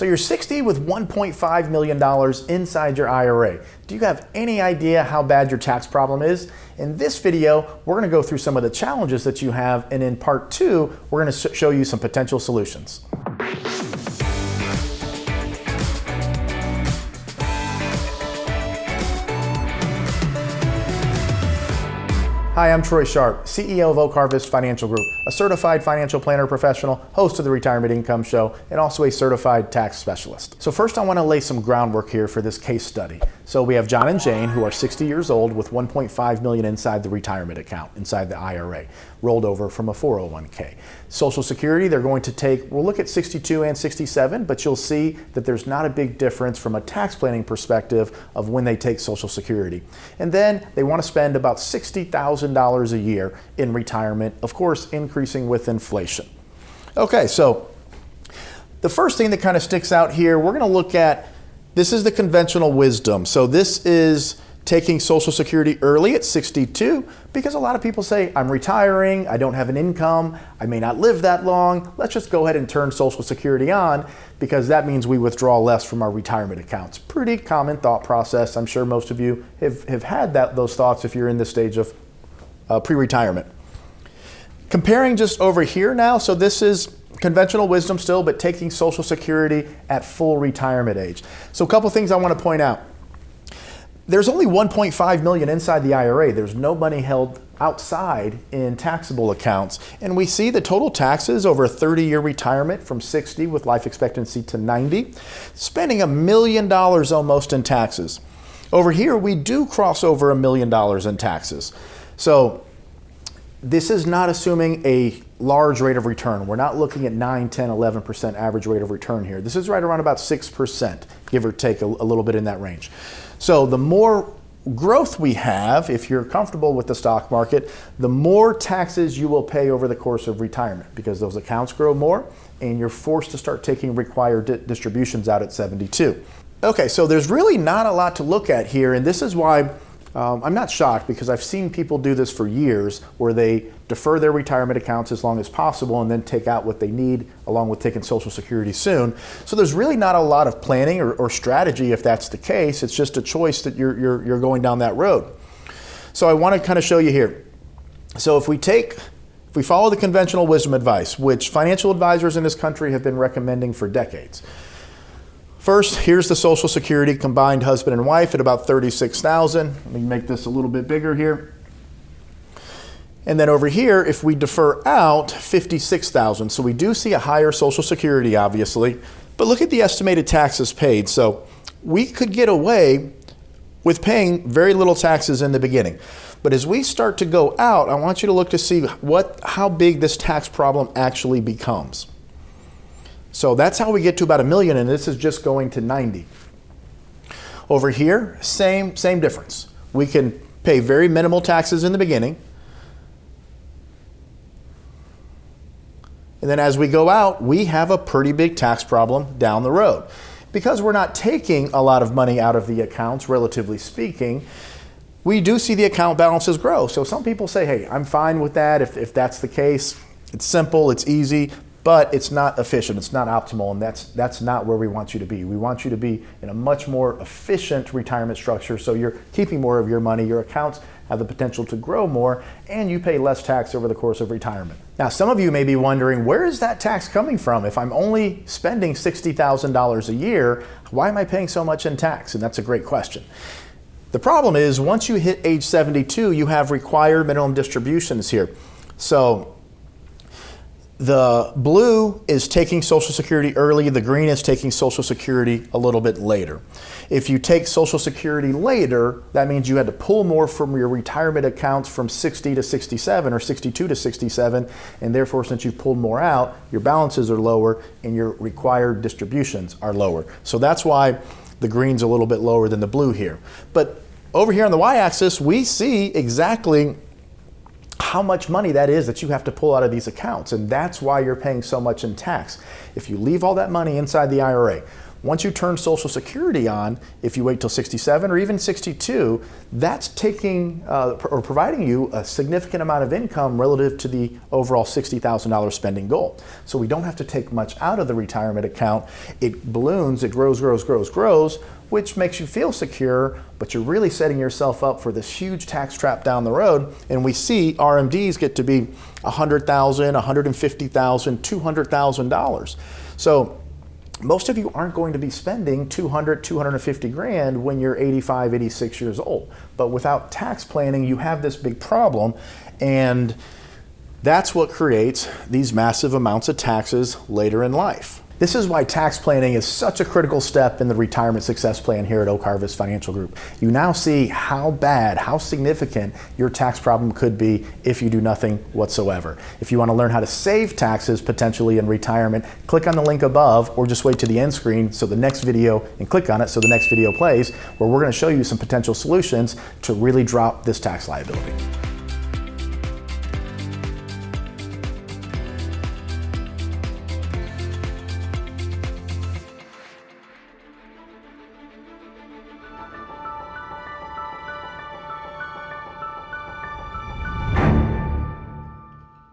So you're 60 with $1.5 million inside your IRA. Do you have any idea how bad your tax problem is? In this video, we're going to go through some of the challenges that you have, and in part 2, we're going to show you some potential solutions. Hi, I'm Troy Sharp, CEO of Oak Harvest Financial Group, a certified financial planner professional, host of the Retirement Income Show, and also a certified tax specialist. So first I want to lay some groundwork here for this case study. So we have John and Jane, who are 60 years old with $1.5 million inside the retirement account, inside the IRA, rolled over from a 401k. Social Security, they're going to take, we'll look at 62 and 67, but you'll see that there's not a big difference from a tax planning perspective of when they take Social Security. And then they want to spend about $60,000 a year in retirement, of course, increasing with inflation. Okay, so the first thing that kind of sticks out here, we're going to look at, this is the conventional wisdom. So this is taking Social Security early at 62, because a lot of people say, I'm retiring, I don't have an income, I may not live that long, let's just go ahead and turn Social Security on, because that means we withdraw less from our retirement accounts. Pretty common thought process. I'm sure most of you have had those thoughts if you're in this stage of pre-retirement. Comparing just over here now, so this is conventional wisdom still, but taking Social Security at full retirement age. So a couple things I want to point out. There's only $1.5 million inside the IRA. There's no money held outside in taxable accounts. And we see the total taxes over a 30-year retirement from 60 with life expectancy to 90, spending $1 million almost in taxes. Over here, we do cross over $1 million in taxes. So this is not assuming a large rate of return. We're not looking at 9, 10, 11% average rate of return here. This is right around about 6%, give or take a little bit in that range. So the more growth we have, if you're comfortable with the stock market, the more taxes you will pay over the course of retirement, because those accounts grow more and you're forced to start taking required distributions out at 72. Okay, so there's really not a lot to look at here, and this is why I'm not shocked, because I've seen people do this for years where they defer their retirement accounts as long as possible and then take out what they need along with taking Social Security soon. So there's really not a lot of planning or strategy if that's the case. It's just a choice that you're going down that road. So I want to kind of show you here. So if we follow the conventional wisdom advice, which financial advisors in this country have been recommending for decades. First, here's the Social Security combined husband and wife at about $36,000. Let me make this a little bit bigger here. And then over here, if we defer out, $56,000. So we do see a higher Social Security, obviously, but look at the estimated taxes paid. So we could get away with paying very little taxes in the beginning. But as we start to go out, I want you to look to see how big this tax problem actually becomes. So that's how we get to about $1 million, and this is just going to 90. Over here, same difference. We can pay very minimal taxes in the beginning. And then as we go out, we have a pretty big tax problem down the road. Because we're not taking a lot of money out of the accounts, relatively speaking, we do see the account balances grow. So some people say, hey, I'm fine with that if that's the case. It's simple, it's easy, but it's not efficient, it's not optimal, and that's not where we want you to be. We want you to be in a much more efficient retirement structure, so you're keeping more of your money, your accounts have the potential to grow more, and you pay less tax over the course of retirement. Now, some of you may be wondering, where is that tax coming from? If I'm only spending $60,000 a year, why am I paying so much in tax? And that's a great question. The problem is, once you hit age 72, you have required minimum distributions here. So the blue is taking Social Security early, the green is taking Social Security a little bit later. If you take Social Security later, that means you had to pull more from your retirement accounts from 60 to 67 or 62 to 67, and therefore since you pulled more out, your balances are lower and your required distributions are lower. So that's why the green's a little bit lower than the blue here. But over here on the y-axis, we see exactly how much money that is that you have to pull out of these accounts, and that's why you're paying so much in tax. If you leave all that money inside the IRA, Once you turn Social Security on, if you wait till 67 or even 62, that's taking or providing you a significant amount of income relative to the overall $60,000 spending goal. So we don't have to take much out of the retirement account. It balloons, it grows, which makes you feel secure, but you're really setting yourself up for this huge tax trap down the road. And we see RMDs get to be $100,000, $150,000, $200,000. So most of you aren't going to be spending 250 grand when you're 85, 86 years old. But without tax planning, you have this big problem, and that's what creates these massive amounts of taxes later in life. This is why tax planning is such a critical step in the retirement success plan here at Oak Harvest Financial Group. You now see how bad, how significant your tax problem could be if you do nothing whatsoever. If you want to learn how to save taxes potentially in retirement, click on the link above or just wait to the end screen so the next video, and click on it so the next video plays, where we're going to show you some potential solutions to really drop this tax liability.